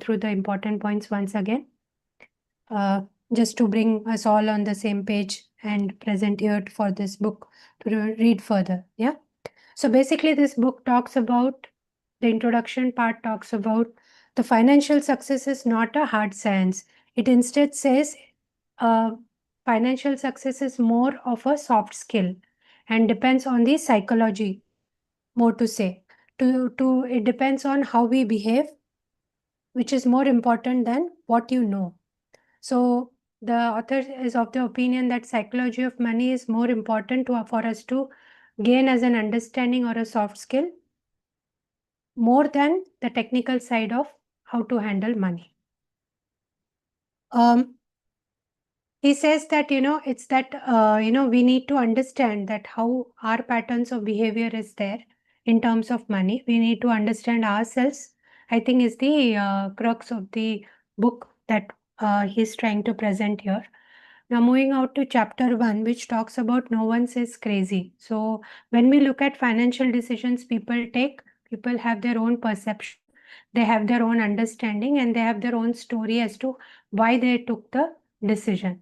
through the important points once again, just to bring us all on the same page and present here for this book to read further. Yeah. So basically, this book talks about, the introduction part talks about, the financial success is not a hard science. It instead says financial success is more of a soft skill and depends on the psychology, more to say. It depends on how we behave, which is more important than what you know. So the author is of the opinion that psychology of money is more important for us to gain as an understanding or a soft skill, more than the technical side of how to handle money. He says that, it's that, we need to understand that how our patterns of behavior is there in terms of money. We need to understand ourselves, I think, is the crux of the book that he's trying to present here. Now, moving out to chapter 1, which talks about no one says crazy. So, when we look at financial decisions people take, people have their own perception, they have their own understanding, and they have their own story as to why they took the decision.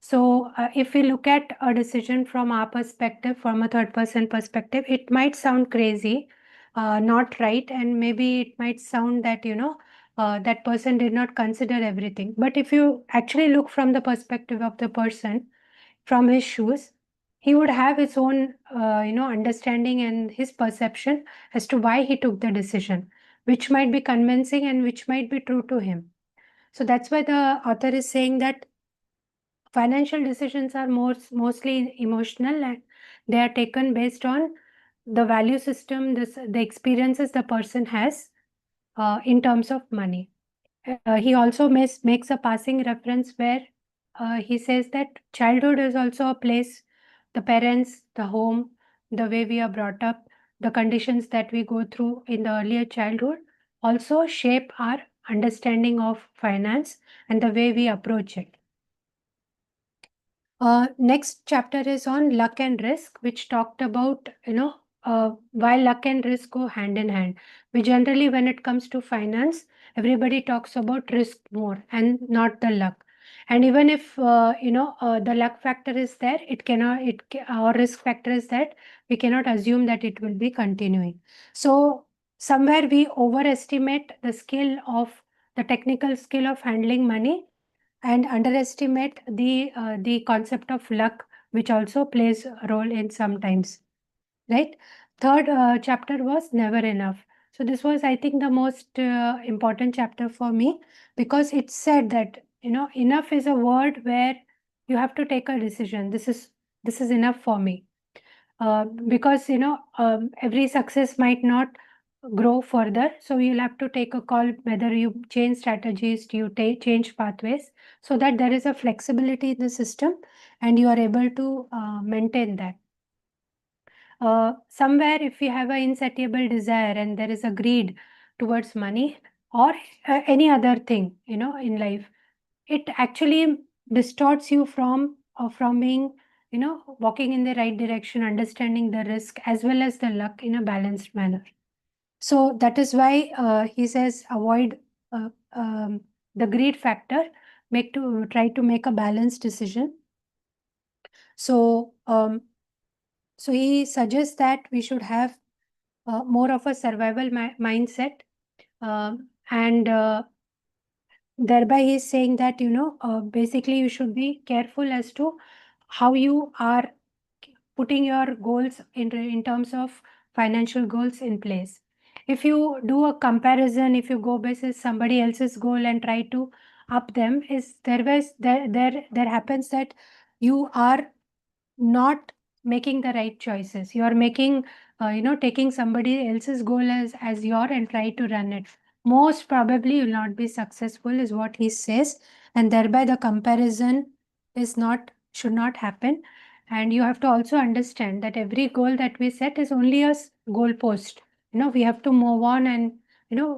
So, if we look at a decision from our perspective, from a third person perspective, it might sound crazy, not right, and maybe it might sound that, that person did not consider everything. But if you actually look from the perspective of the person, from his shoes, he would have his own, understanding and his perception as to why he took the decision, which might be convincing and which might be true to him. So that's why the author is saying that financial decisions are mostly emotional, and they are taken based on the value system, the experiences the person has in terms of money. He also makes a passing reference where he says that childhood is also a place, the parents, the home, the way we are brought up, the conditions that we go through in the earlier childhood also shape our understanding of finance and the way we approach it. Next chapter is on luck and risk, which talked about, why luck and risk go hand in hand. We generally, when it comes to finance, everybody talks about risk more and not the luck. And even if, the luck factor is there, or risk factor is that we cannot assume that it will be continuing. So somewhere we overestimate the technical skill of handling money, and underestimate the concept of luck, which also plays a role in sometimes, right? Third chapter was never enough. So this was, I think, the most important chapter for me, because it said that, enough is a word where you have to take a decision. This is enough for me, because every success might not grow further, so you'll have to take a call whether you change strategies, you change pathways, so that there is a flexibility in the system and you are able to maintain that. Somewhere, if we have an insatiable desire and there is a greed towards money or any other thing, in life, it actually distorts you from being, walking in the right direction, understanding the risk as well as the luck in a balanced manner. So that is why he says avoid the greed factor, try to make a balanced decision. So so he suggests that we should have more of a survival mindset, and thereby he's saying that, basically you should be careful as to how you are putting your goals in terms of financial goals in place. If you do a comparison, if you go basis somebody else's goal and try to up them, there happens that you are not making the right choices. You are making, taking somebody else's goal as your and try to run it. Most probably you will not be successful, is what he says, and thereby the comparison should not happen. And you have to also understand that every goal that we set is only a goal post. We have to move on and,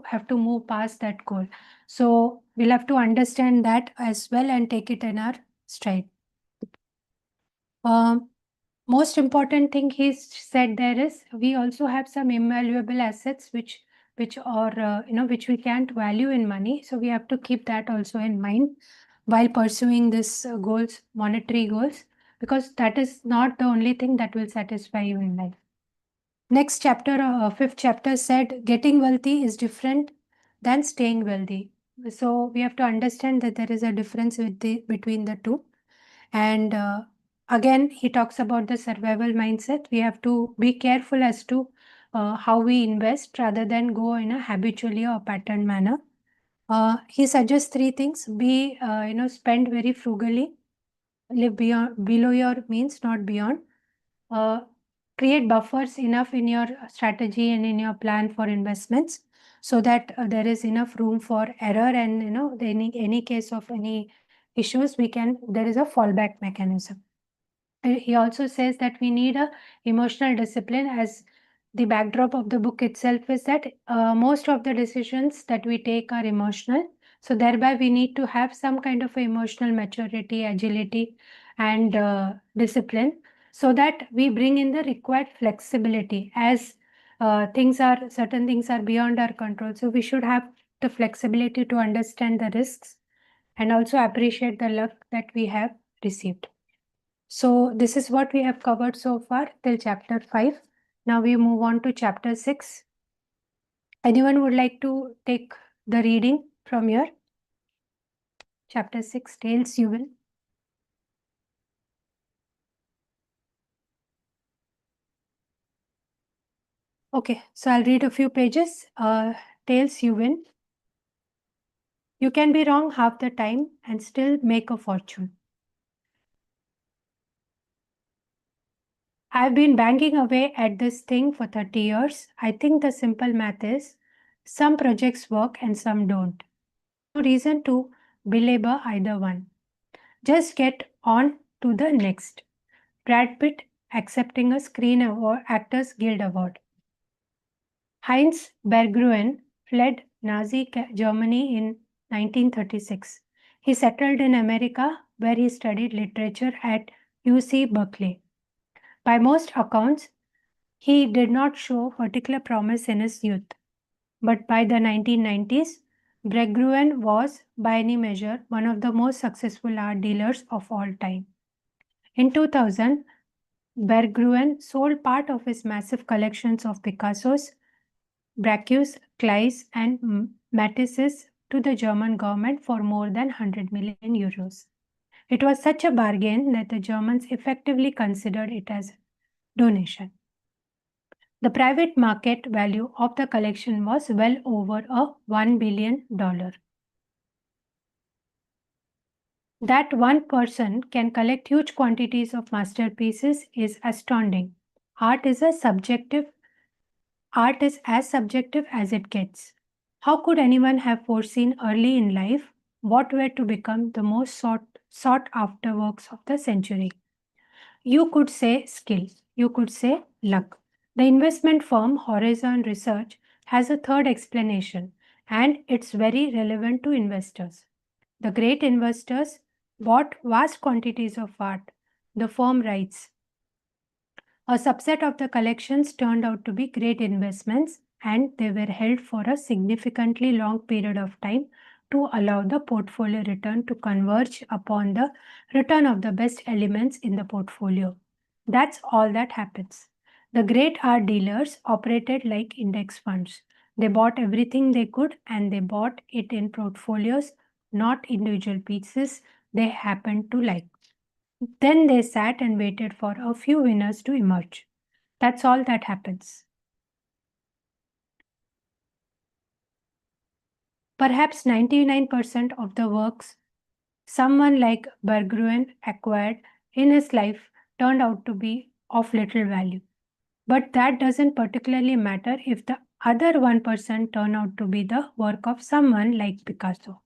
have to move past that goal. So we'll have to understand that as well and take it in our stride. Most important thing he said there is, we also have some invaluable assets which which which we can't value in money. So we have to keep that also in mind while pursuing this goals, monetary goals, because that is not the only thing that will satisfy you in life. Next chapter, fifth chapter said getting wealthy is different than staying wealthy. So we have to understand that there is a difference between the two. And again, he talks about the survival mindset. We have to be careful as to how we invest rather than go in a habitually or pattern manner. He suggests three things: be, spend very frugally, live beyond below your means, not beyond. Uh, Create buffers enough in your strategy and in your plan for investments, so that there is enough room for error, and any case of any issues, there is a fallback mechanism. He also says that we need a emotional discipline, as the backdrop of the book itself is that most of the decisions that we take are emotional. So thereby we need to have some kind of emotional maturity, agility, and discipline, so that we bring in the required flexibility, as certain things are beyond our control. So we should have the flexibility to understand the risks and also appreciate the luck that we have received. So this is what we have covered so far till chapter 5. Now we move on to chapter 6. Anyone would like to take the reading from here? Chapter 6, Tails You Win. Okay, so I'll read a few pages. Tails You Win. You can be wrong half the time and still make a fortune. I've been banging away at this thing for 30 years. I think the simple math is some projects work and some don't. No reason to belabor either one. Just get on to the next. Brad Pitt accepting a Screen Actors Guild Award. Heinz Berggruen fled Nazi Germany in 1936. He settled in America, where he studied literature at UC Berkeley. By most accounts, he did not show particular promise in his youth. But by the 1990s, Berggruen was, by any measure, one of the most successful art dealers of all time. In 2000, Berggruen sold part of his massive collections of Picassos, Braque's, Kleist, and Matisse's to the German government for more than 100 million euros. It was such a bargain that the Germans effectively considered it as donation. The private market value of the collection was well over $1 billion. That one person can collect huge quantities of masterpieces is astounding. Art is as subjective as it gets. How could anyone have foreseen early in life what were to become the most sought after works of the century? You could say skill, you could say luck. The investment firm Horizon Research has a third explanation, and it's very relevant to investors. The great investors bought vast quantities of art. The firm writes, a subset of the collections turned out to be great investments, and they were held for a significantly long period of time to allow the portfolio return to converge upon the return of the best elements in the portfolio. That's all that happens. The great art dealers operated like index funds. They bought everything they could, and they bought it in portfolios, not individual pieces they happened to like. Then they sat and waited for a few winners to emerge. That's all that happens. Perhaps 99% of the works someone like Berggruen acquired in his life turned out to be of little value. But that doesn't particularly matter if the other 1% turn out to be the work of someone like Picasso.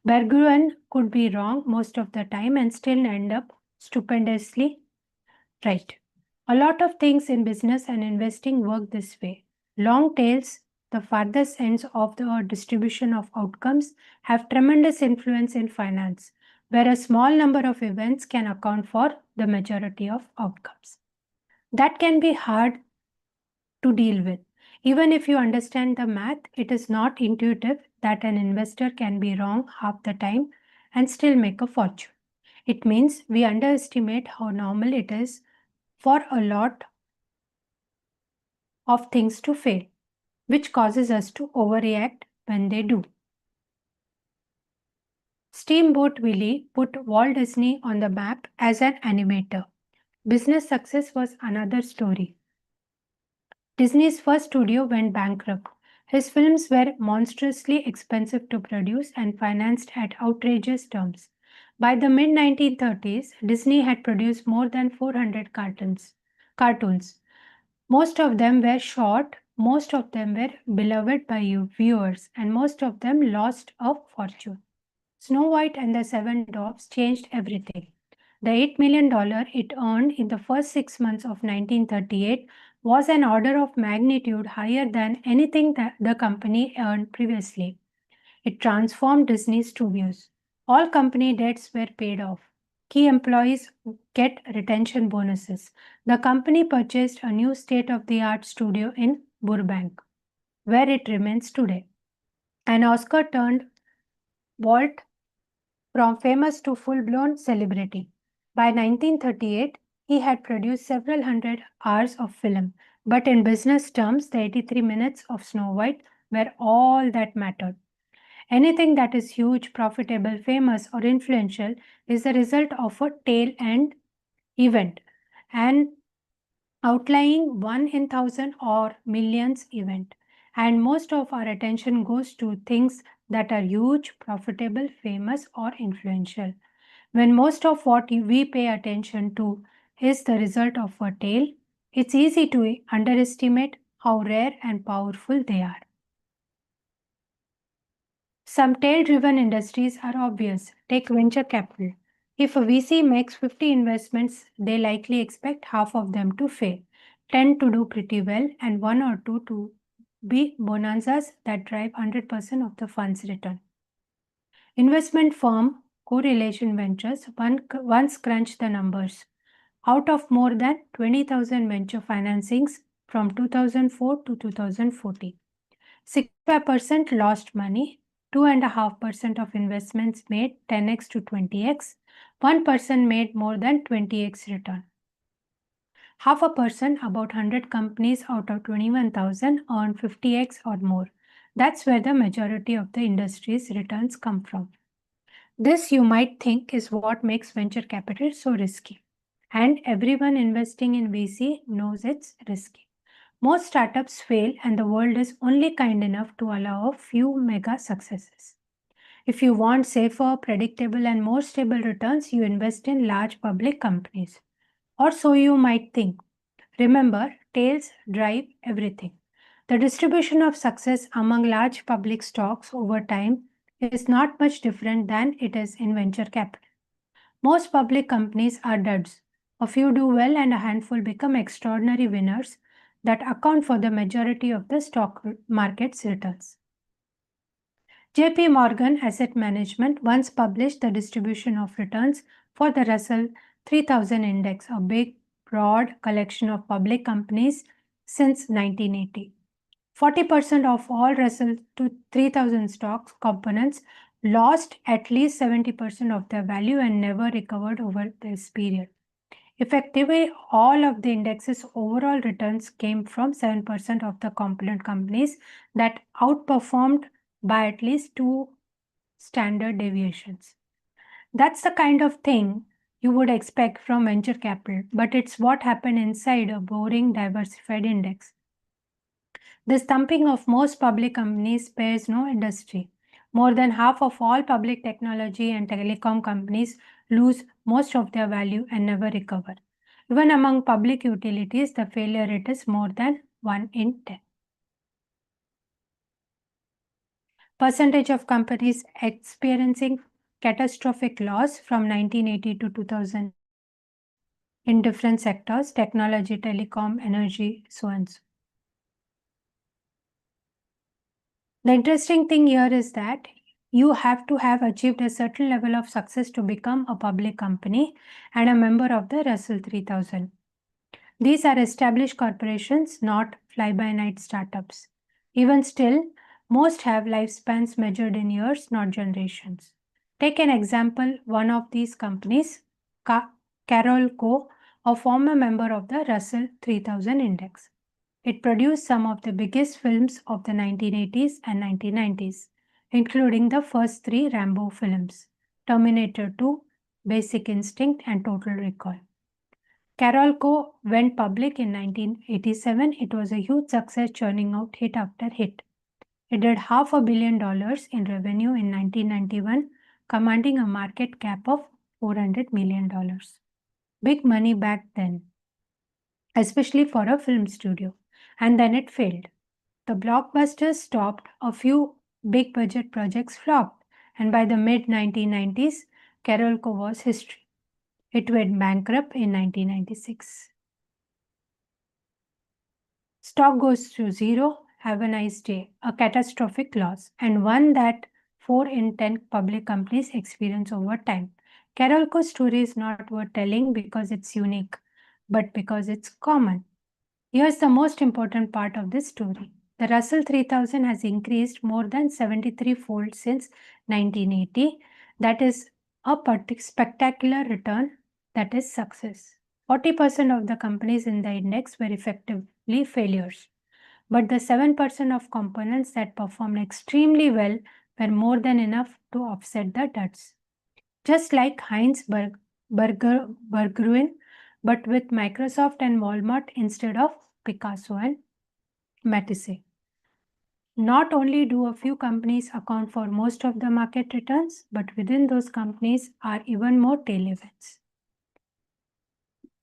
Berggruen could be wrong most of the time and still end up stupendously right. A lot of things in business and investing work this way. Long tails, the farthest ends of the distribution of outcomes, have tremendous influence in finance, where a small number of events can account for the majority of outcomes. That can be hard to deal with. Even if you understand the math, it is not intuitive that an investor can be wrong half the time and still make a fortune. It means we underestimate how normal it is for a lot of things to fail, which causes us to overreact when they do. Steamboat Willie put Walt Disney on the map as an animator. Business success was another story. Disney's first studio went bankrupt. His films were monstrously expensive to produce and financed at outrageous terms. By the mid 1930s, Disney had produced more than 400 cartoons. Most of them were short, most of them were beloved by you viewers, and most of them lost a fortune. Snow White and the Seven Dwarfs changed everything. The $8 million it earned in the first 6 months of 1938 was an order of magnitude higher than anything that the company earned previously. It transformed Disney Studios. All company debts were paid off. Key employees get retention bonuses. The company purchased a new state-of-the-art studio in Burbank, where it remains today. An Oscar turned Walt from famous to full-blown celebrity. By 1938, he had produced several hundred hours of film, but in business terms, the 83 minutes of Snow White were all that mattered. Anything that is huge, profitable, famous, or influential is the result of a tail end event, an outlying 1 in 1,000 or millions event. And most of our attention goes to things that are huge, profitable, famous, or influential. When most of what we pay attention to is the result of a tail, it's easy to underestimate how rare and powerful they are. Some tail-driven industries are obvious. Take venture capital. If a VC makes 50 investments, they likely expect half of them to fail, 10 to do pretty well, and 1 or 2 to be bonanzas that drive 100% of the fund's return. Investment firm Correlation Ventures once crunched the numbers. Out of more than 20,000 venture financings from 2004 to 2014, 65% lost money, 2.5% of investments made 10x to 20x, 1% made more than 20x return. 0.5%, about 100 companies out of 21,000 earn 50x or more. That's where the majority of the industry's returns come from. This, you might think, is what makes venture capital so risky. And everyone investing in VC knows it's risky. Most startups fail, and the world is only kind enough to allow a few mega successes. If you want safer, predictable, and more stable returns, you invest in large public companies. Or so you might think. Remember, tails drive everything. The distribution of success among large public stocks over time is not much different than it is in venture capital. Most public companies are duds. A few do well and a handful become extraordinary winners that account for the majority of the stock market's returns. JP Morgan Asset Management once published the distribution of returns for the Russell 3000 index, a big, broad collection of public companies since 1980. 40% of all Russell 3000 stocks components lost at least 70% of their value and never recovered over this period. Effectively, all of the index's overall returns came from 7% of the component companies that outperformed by at least 2 standard deviations. That's the kind of thing you would expect from venture capital, but it's what happened inside a boring diversified index. This thumping of most public companies spares no industry. More than half of all public technology and telecom companies lose most of their value and never recover. Even among public utilities, the failure rate is more than 1 in 10. Percentage of companies experiencing catastrophic loss from 1980 to 2000 in different sectors, technology, telecom, energy, so and so. The interesting thing here is that you have to have achieved a certain level of success to become a public company and a member of the Russell 3000. These are established corporations, not fly-by-night startups. Even still, most have lifespans measured in years, not generations. Take an example, one of these companies, Carol Co., a former member of the Russell 3000 Index. It produced some of the biggest films of the 1980s and 1990s, including the first three Rambo films, Terminator 2, Basic Instinct, and Total Recall. Carol Co. went public in 1987. It was a huge success, churning out hit after hit. It did $500 million in revenue in 1991, commanding a market cap of $400 million. Big money back then, especially for a film studio. And then it failed. The blockbusters stopped, a few big budget projects flopped, and by the mid 1990s, Carol Co. was history. It went bankrupt in 1996. Stock goes to zero, have a nice day, a catastrophic loss, and one that 4 in 10 public companies experience over time. Carol Co.'s story is not worth telling because it's unique, but because it's common. Here's the most important part of this story. The Russell 3000 has increased more than 73-fold since 1980. That is a spectacular return. That is success. 40% of the companies in the index were effectively failures. But the 7% of components that performed extremely well were more than enough to offset the duds. Just like Heinz Berggruen, but with Microsoft and Walmart instead of Picasso and Matisse. Not only do a few companies account for most of the market returns, but within those companies are even more tail events.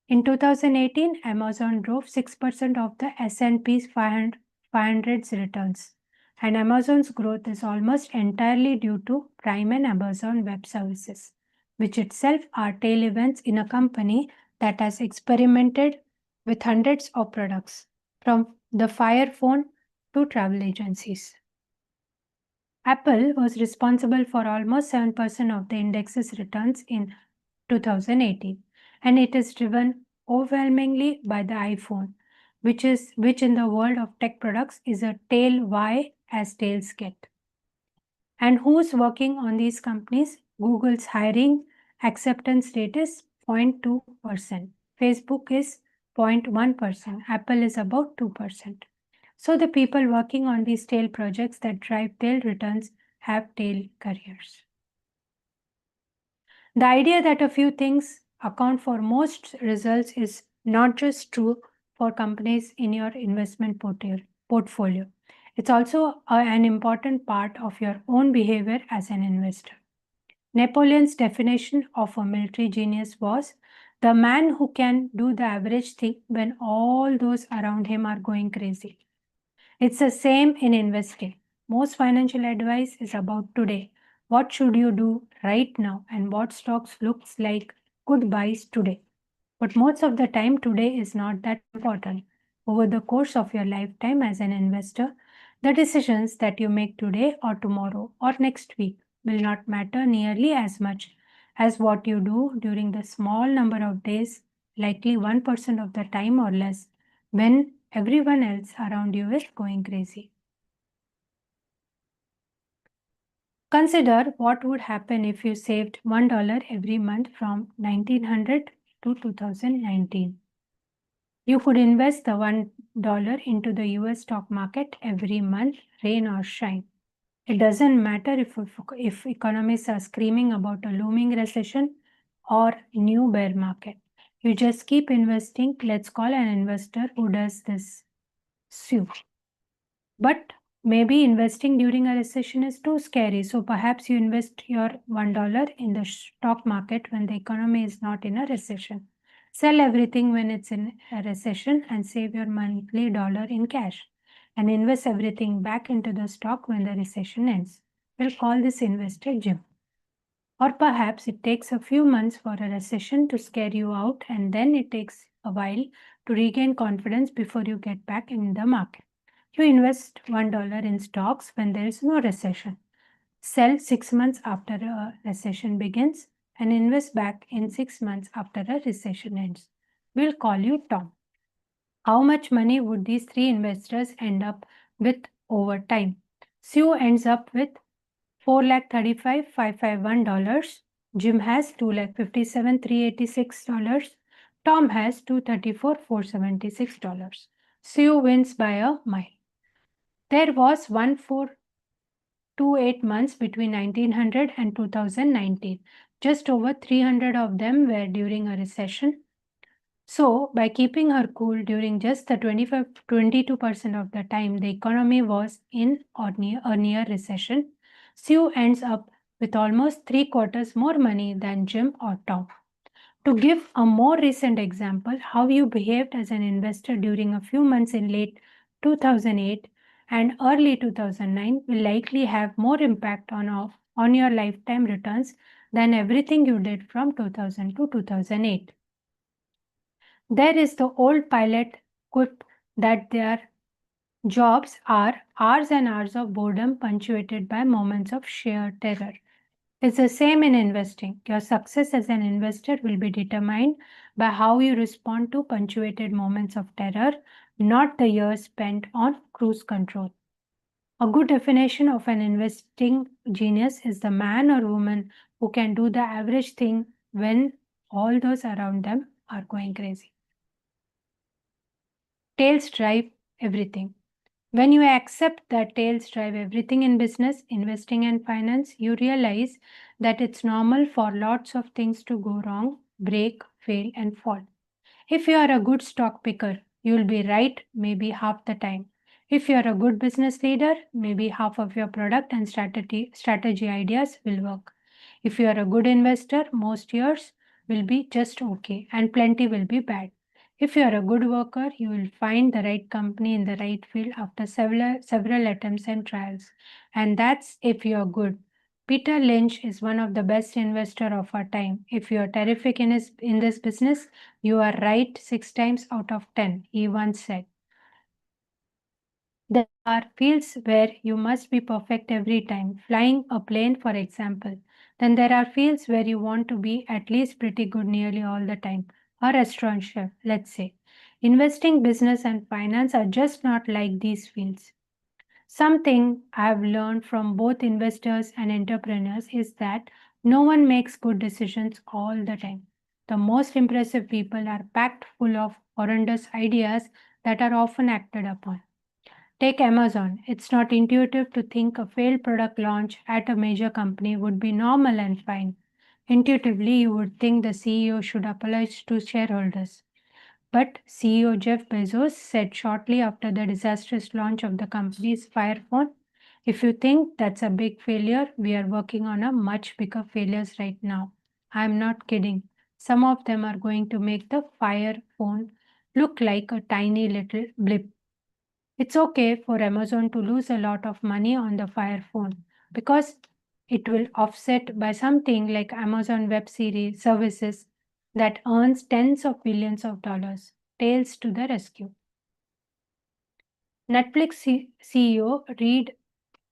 In 2018, Amazon drove 6% of the S&P 500's returns, and Amazon's growth is almost entirely due to Prime and Amazon Web Services, which itself are tail events in a company that has experimented with hundreds of products, from the Fire phone to travel agencies. Apple was responsible for almost 7% of the index's returns in 2018, and it is driven overwhelmingly by the iPhone, which in the world of tech products is a tail Y as tails get. And who's working on these companies? Google's hiring acceptance rate is 0.2%. Facebook is 0.1%. Apple is about 2%. So the people working on these tail projects that drive tail returns have tail careers. The idea that a few things account for most results is not just true for companies in your investment portfolio. It's also an important part of your own behavior as an investor. Napoleon's definition of a military genius was the man who can do the average thing when all those around him are going crazy. It's the same in investing. Most financial advice is about today. What should you do right now and what stocks looks like good buys today. But most of the time today is not that important. Over the course of your lifetime as an investor, the decisions that you make today or tomorrow or next week will not matter nearly as much as what you do during the small number of days, likely 1% of the time or less, when everyone else around you is going crazy. Consider what would happen if you saved $1 every month from 1900 to 2019. You could invest the $1 into the US stock market every month, rain or shine. It doesn't matter if economists are screaming about a looming recession or new bear market. You just keep investing. Let's call an investor who does this Sue. But maybe investing during a recession is too scary. So perhaps you invest your $1 in the stock market when the economy is not in a recession. Sell everything when it's in a recession and save your monthly dollar in cash. And invest everything back into the stock when the recession ends. We'll call this investor Jim. Or perhaps it takes a few months for a recession to scare you out, and then it takes a while to regain confidence before you get back in the market. You invest $1 in stocks when there is no recession. Sell 6 months after a recession begins and invest back in 6 months after a recession ends. We'll call you Tom. How much money would these three investors end up with over time? Sue ends up with $4,35,551. Jim has $2,57,386. Tom has $234,476. Sue wins by a mile. There was 1,428 months between 1900 and 2019. Just over 300 of them were during a recession. So, by keeping her cool during just the 22% of the time the economy was in or near recession, Sue ends up with almost 3/4 more money than Jim or Tom. To give a more recent example, how you behaved as an investor during a few months in late 2008 and early 2009 will likely have more impact on your lifetime returns than everything you did from 2000 to 2008. There is the old pilot quip that their jobs are hours and hours of boredom punctuated by moments of sheer terror. It's the same in investing. Your success as an investor will be determined by how you respond to punctuated moments of terror, not the years spent on cruise control. A good definition of an investing genius is the man or woman who can do the average thing when all those around them are going crazy. Tails drive everything. When you accept that tails drive everything in business, investing, and finance, you realize that it's normal for lots of things to go wrong, break, fail, and fall. If you are a good stock picker, you'll be right maybe half the time. If you are a good business leader, maybe half of your product and strategy ideas will work. If you are a good investor, most years will be just okay and plenty will be bad. If you are a good worker, you will find the right company in the right field after several attempts and trials. And that's if you are good. Peter Lynch is one of the best investors of our time. If you are terrific in this business, you are right 6 times out of 10, he once said. There are fields where you must be perfect every time, flying a plane, for example. Then there are fields where you want to be at least pretty good nearly all the time. A restaurant chef, let's say. Investing, business, and finance are just not like these fields. Something I've learned from both investors and entrepreneurs is that no one makes good decisions all the time. The most impressive people are packed full of horrendous ideas that are often acted upon. Take Amazon. It's not intuitive to think a failed product launch at a major company would be normal and fine. Intuitively, you would think the CEO should apologize to shareholders. But CEO Jeff Bezos said shortly after the disastrous launch of the company's Fire phone, if you think that's a big failure, we are working on a much bigger failures right now. I'm not kidding. Some of them are going to make the Fire phone look like a tiny little blip. It's okay for Amazon to lose a lot of money on the Fire phone because it will offset by something like Amazon Web Series services that earns tens of billions of dollars. Tails to the rescue. Netflix CEO Reed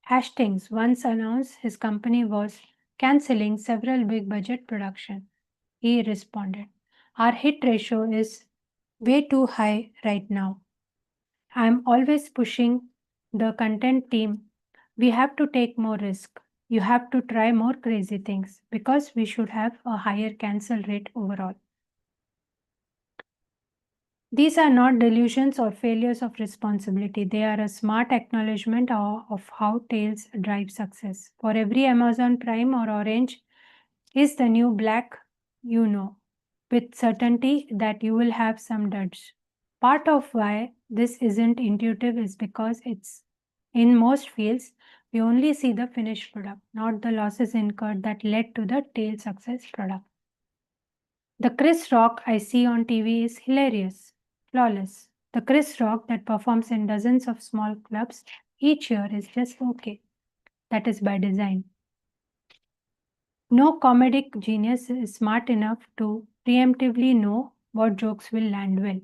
Hastings once announced his company was canceling several big budget productions. He responded, "Our hit ratio is way too high right now. I'm always pushing the content team. We have to take more risk. You have to try more crazy things because we should have a higher cancel rate overall." These are not delusions or failures of responsibility. They are a smart acknowledgement of how tails drive success. For every Amazon Prime or Orange is the new black, you know with certainty that you will have some duds. Part of why this isn't intuitive is because it's in most fields, we only see the finished product, not the losses incurred that led to the tail success product. The Chris Rock I see on TV is hilarious, flawless. The Chris Rock that performs in dozens of small clubs each year is just okay. That is by design. No comedic genius is smart enough to preemptively know what jokes will land well.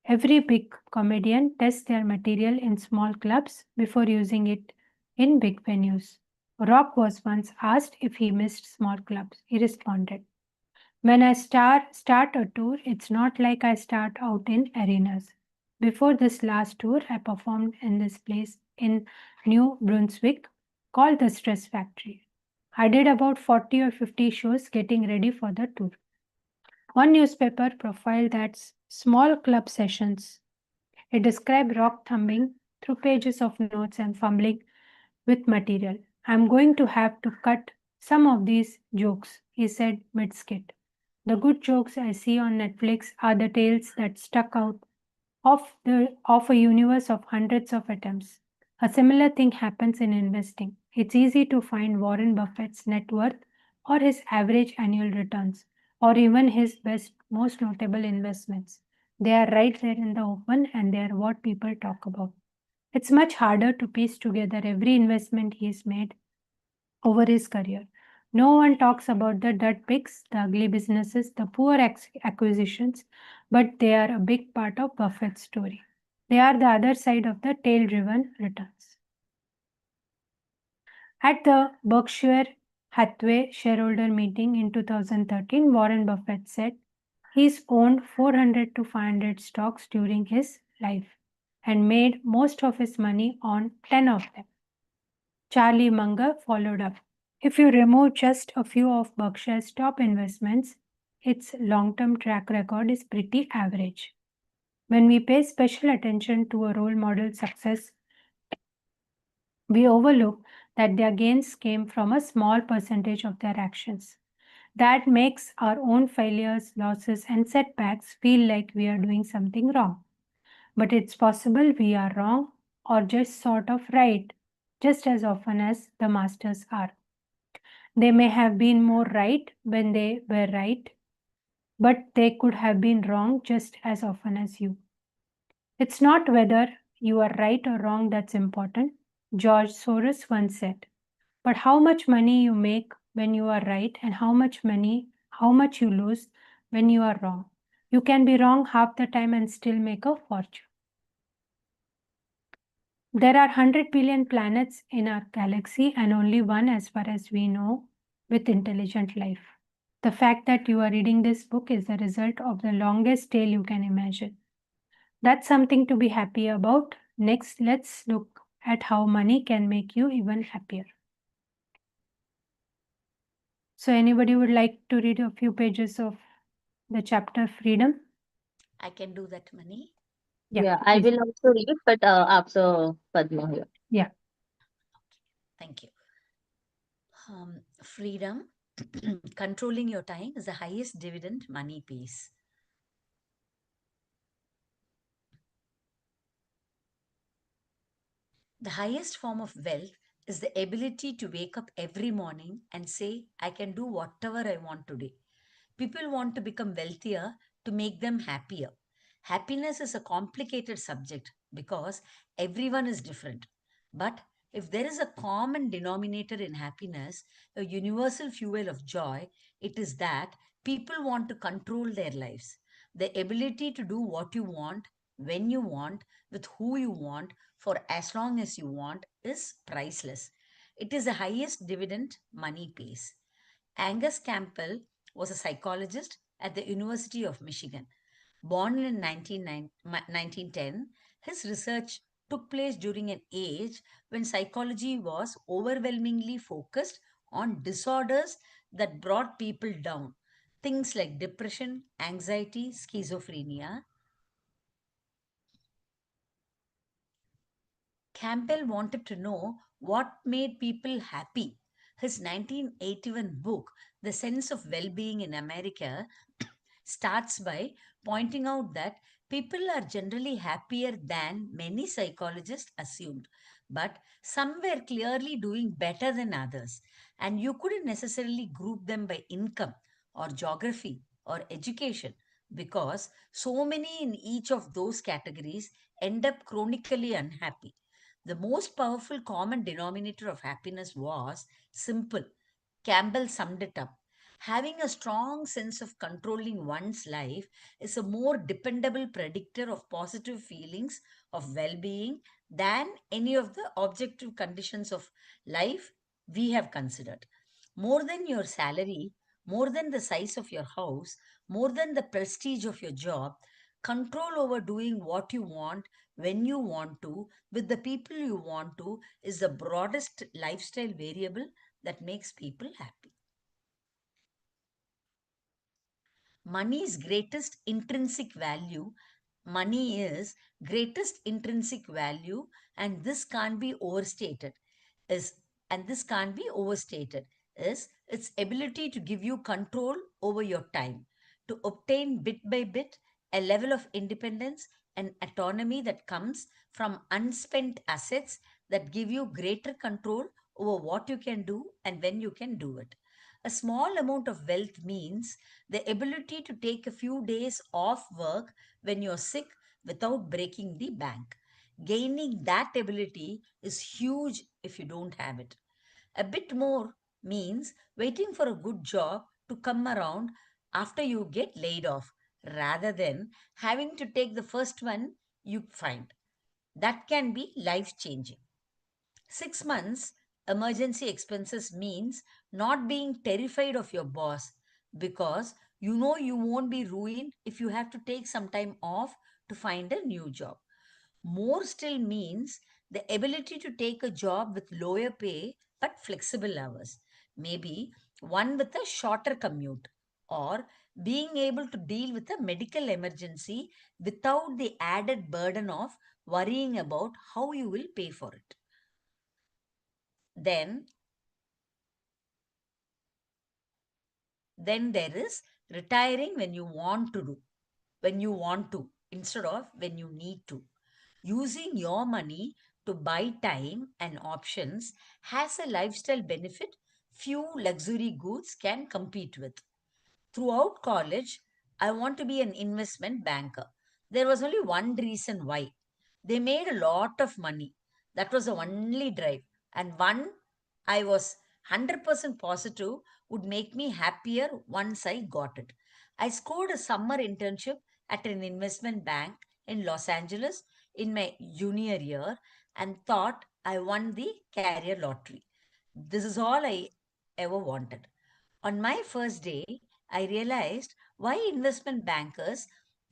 Every big comedian tests their material in small clubs before using it in big venues. Rock was once asked if he missed small clubs. He responded, "When I start a tour, it's not like I start out in arenas. Before this last tour, I performed in this place in New Brunswick called the Stress Factory. I did about 40 or 50 shows getting ready for the tour. One newspaper profiled that small club sessions. It described rock thumbing through pages of notes and fumbling with material. I'm going to have to cut some of these jokes, he said mid skit. The good jokes I see on Netflix are the tales that stuck out of a universe of hundreds of attempts. A similar thing happens in investing. It's easy to find Warren Buffett's net worth or his average annual returns or even his best most notable investments. They are right there in the open and they are what people talk about. It's much harder to piece together every investment he's made over his career. No one talks about the dud picks, the ugly businesses, the poor acquisitions, but they are a big part of Buffett's story. They are the other side of the tail driven returns. At the Berkshire Hathaway shareholder meeting in 2013, Warren Buffett said he's owned 400 to 500 stocks during his life and made most of his money on 10 of them. Charlie Munger followed up. If you remove just a few of Berkshire's top investments, its long term track record is pretty average. When we pay special attention to a role model success, we overlook that their gains came from a small percentage of their actions. That makes our own failures, losses, and setbacks feel like we are doing something wrong. But it's possible we are wrong or just sort of right, just as often as the masters are. They may have been more right when they were right, but they could have been wrong just as often as you. It's not whether you are right or wrong that's important, George Soros once said, but how much money you make when you are right and how much you lose when you are wrong. You can be wrong half the time and still make a fortune. There are 100 billion planets in our galaxy and only one, as far as we know, with intelligent life. The fact that you are reading this book is the result of the longest tale you can imagine. That's something to be happy about. Next, let's look at how money can make you even happier. So, anybody would like to read a few pages of the chapter Freedom? I can do that, Mani. Yeah, Yeah, I please. will also read, but after Padma here. Yeah. Thank you. Freedom, controlling your time is the highest dividend money pays. The highest form of wealth is the ability to wake up every morning and say, I can do whatever I want today. People want to become wealthier to make them happier. Happiness is a complicated subject because everyone is different. But if there is a common denominator in happiness, a universal fuel of joy, it is that people want to control their lives. The ability to do what you want, when you want, with who you want, for as long as you want, is priceless. It is the highest dividend money pays. Angus Campbell was a psychologist at the University of Michigan. Born in 1910, his research took place during an age when psychology was overwhelmingly focused on disorders that brought people down. Things like depression, anxiety, schizophrenia. Campbell wanted to know what made people happy. His 1981 book, The Sense of Well-Being in America, starts by pointing out that people are generally happier than many psychologists assumed, but some were clearly doing better than others. And you couldn't necessarily group them by income or geography or education because so many in each of those categories end up chronically unhappy. The most powerful common denominator of happiness was simple. Campbell summed it up. Having a strong sense of controlling one's life is a more dependable predictor of positive feelings of well being than any of the objective conditions of life we have considered. More than your salary, more than the size of your house, more than the prestige of your job, Control over doing what you want, when you want to, with the people you want to, is the broadest lifestyle variable that makes people happy. Money's greatest intrinsic value, money is greatest intrinsic value, and this can't be overstated, is and this can't be overstated, is its ability to give you control over your time, to obtain bit by bit a level of independence and autonomy that comes from unspent assets that give you greater control over what you can do and when you can do it. A small amount of wealth means the ability to take a few days off work when you're sick without breaking the bank. Gaining that ability is huge if you don't have it. A bit more means waiting for a good job to come around after you get laid off rather than having to take the first one you find. That can be life changing. 6 months emergency expenses means not being terrified of your boss because you know you won't be ruined if you have to take some time off to find a new job. More still means the ability to take a job with lower pay but flexible hours, maybe one with a shorter commute, or being able to deal with a medical emergency without the added burden of worrying about how you will pay for it. Then, then there is retiring when you want to instead of when you need to. Using your money to buy time and options has a lifestyle benefit few luxury goods can compete with. Throughout college, I want to be an investment banker. There was only one reason why. They made a lot of money. That was the only drive. And one I was 100% positive would make me happier once I got it. I scored a summer internship at an investment bank in Los Angeles in my junior year and thought I won the career lottery. This is all I ever wanted. On my first day, I realized why investment bankers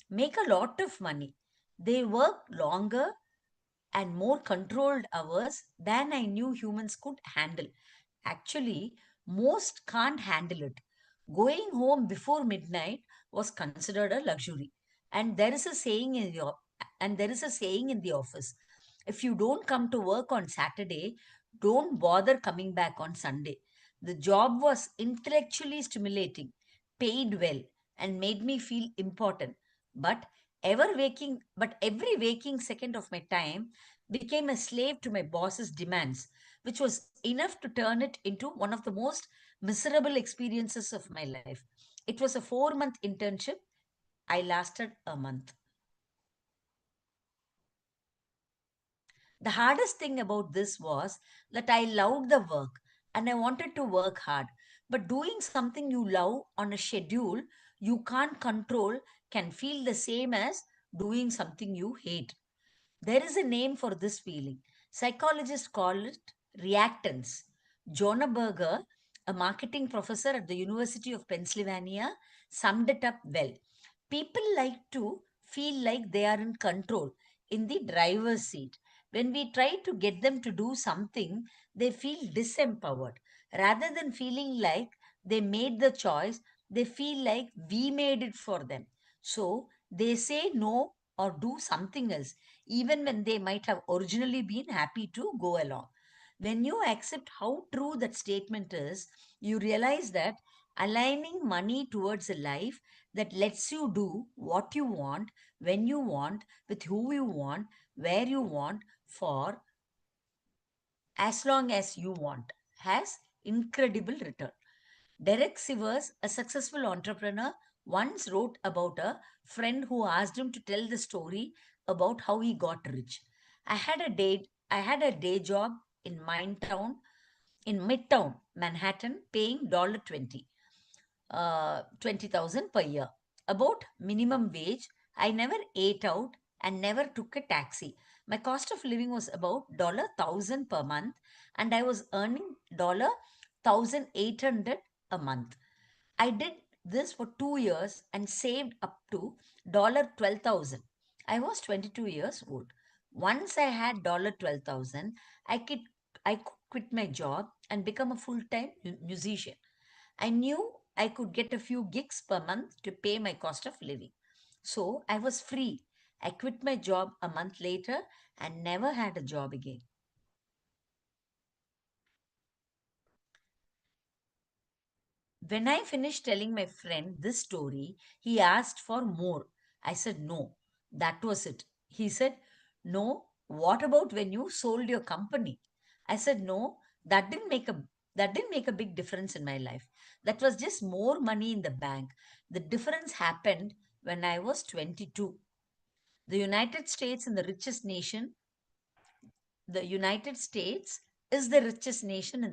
make a lot of money. They work longer and more controlled hours than I knew humans could handle. Actually, most can't handle it. Going home before midnight was considered a luxury. And there is a saying in the office. If you don't come to work on Saturday, don't bother coming back on Sunday. The job was intellectually stimulating, paid well, and made me feel important. But every waking second of my time became a slave to my boss's demands, which was enough to turn it into one of the most miserable experiences of my life. It was a 4 month internship. I lasted a month. The hardest thing about this was that I loved the work and I wanted to work hard. But doing something you love on a schedule you can't control can feel the same as doing something you hate. There is a name for this feeling. Psychologists call it reactance. Jonah Berger, a marketing professor at the University of Pennsylvania, summed it up well. People like to feel like they are in control in the driver's seat. When we try to get them to do something, they feel disempowered. Rather than feeling like they made the choice, they feel like we made it for them. So they say no or do something else, even when they might have originally been happy to go along. When you accept how true that statement is, you realize that aligning money towards a life that lets you do what you want, when you want, with who you want, where you want, for as long as you want, has incredible return. Derek Sivers, a successful entrepreneur, once wrote about a friend who asked him to tell the story about how he got rich. I had a day job in in Midtown, Manhattan, paying $20, 20,000 per year. About minimum wage, I never ate out and never took a taxi. My cost of living was about $1,000 per month, and I was earning $1,800 a month. I did this for 2 years and saved up to $12,000. I was 22 years old. Once I had $12,000, I could quit my job and become a full-time musician. I knew I could get a few gigs per month to pay my cost of living. So I was free. I quit my job a month later and never had a job again. When I finished telling my friend this story, he asked for more. I said, no, that was it. He said, no, what about when you sold your company? I said, no, that didn't make a that didn't make a big difference in my life. That was just more money in the bank. The difference happened when I was 22. The United States and the United States is the richest nation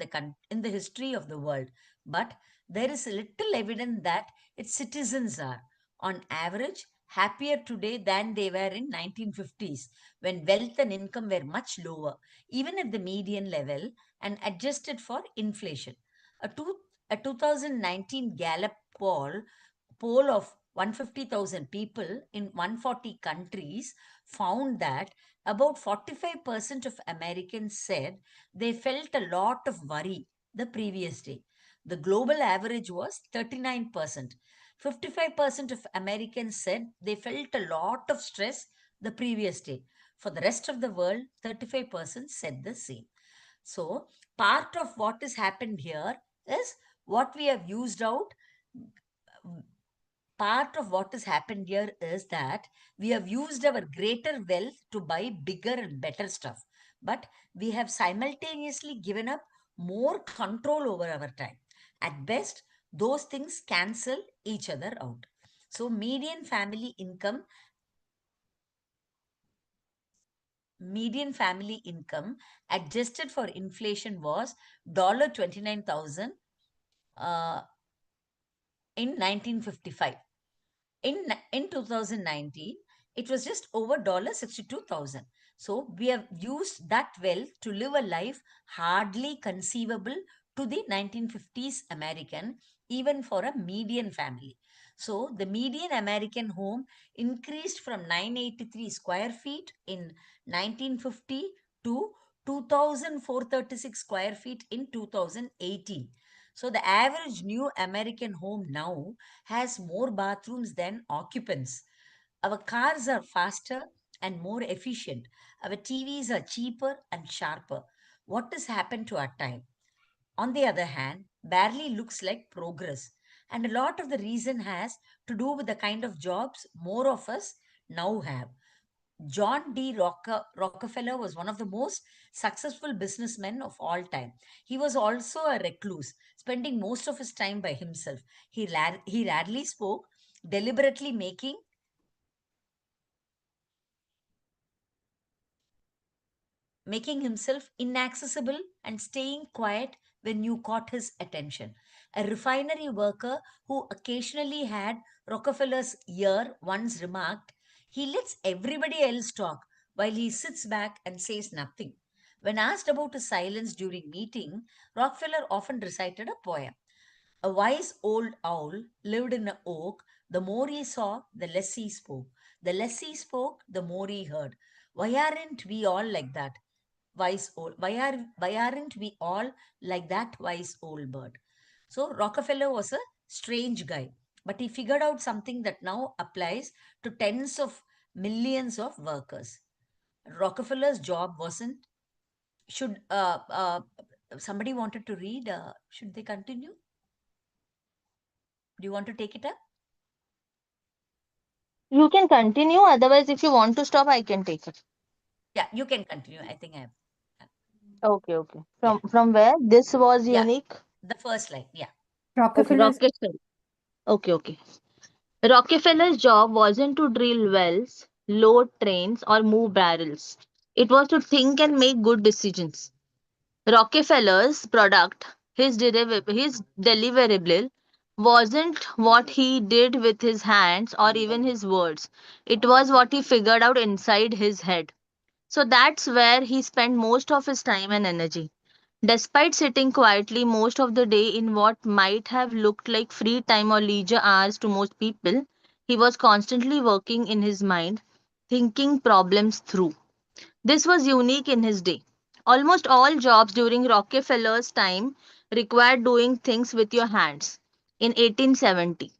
in the history of the world, but there is little evidence that its citizens are, on average, happier today than they were in 1950s, when wealth and income were much lower, even at the median level, and adjusted for inflation. A, two, a 2019 Gallup poll of 150,000 people in 140 countries found that about 45% of Americans said they felt a lot of worry the previous day. The global average was 39%. 55% of Americans said they felt a lot of stress the previous day. For the rest of the world, 35% said the same. So, part of what has happened here is what we have used out. Part of what has happened here is that we have used our greater wealth to buy bigger and better stuff, but we have simultaneously given up more control over our time. At best, those things cancel each other out. So, median family income adjusted for inflation was $29,000 uh, in 1955. In 2019, it was just over $62,000. So we have used that wealth to live a life hardly conceivable to the 1950s American, even for a median family. So the median American home increased from 983 square feet in 1950 to 2,436 square feet in 2018. So the average new American home now has more bathrooms than occupants. Our cars are faster and more efficient. Our TVs are cheaper and sharper. What has happened to our time? On the other hand, barely looks like progress. And a lot of the reason has to do with the kind of jobs more of us now have. Rockefeller was one of the most successful businessmen of all time. He was also a recluse, spending most of his time by himself. He rarely spoke, deliberately making himself inaccessible and staying quiet when you caught his attention. A refinery worker who occasionally had Rockefeller's ear once remarked, he lets everybody else talk while he sits back and says nothing. When asked about his silence during meeting, Rockefeller often recited a poem. A wise old owl lived in an oak. The more he saw, the less he spoke. The less he spoke, the more he heard. Why aren't we all like that? Why aren't we all like that wise old bird? So Rockefeller was a strange guy, but he figured out something that now applies to tens of millions of workers. Rockefeller's job wasn't should somebody wanted to read, should they continue? Do you want to take it up? You can continue. Otherwise, if you want to stop, I can take it. Yeah, you can continue. I think I have. Okay, okay. Yeah, From where? This was yeah. unique. The first line. Yeah. Okay, Rockefellers. Rockefeller. Okay, okay. Rockefeller's job wasn't to drill wells, load trains, or move barrels. It was to think and make good decisions. Rockefeller's product, his deliverable, wasn't what he did with his hands or even his words. It was what he figured out inside his head. So that's where he spent most of his time and energy. Despite sitting quietly most of the day in what might have looked like free time or leisure hours to most people, he was constantly working in his mind, thinking problems through. This was unique in his day. Almost all jobs during Rockefeller's time required doing things with your hands. In 1870,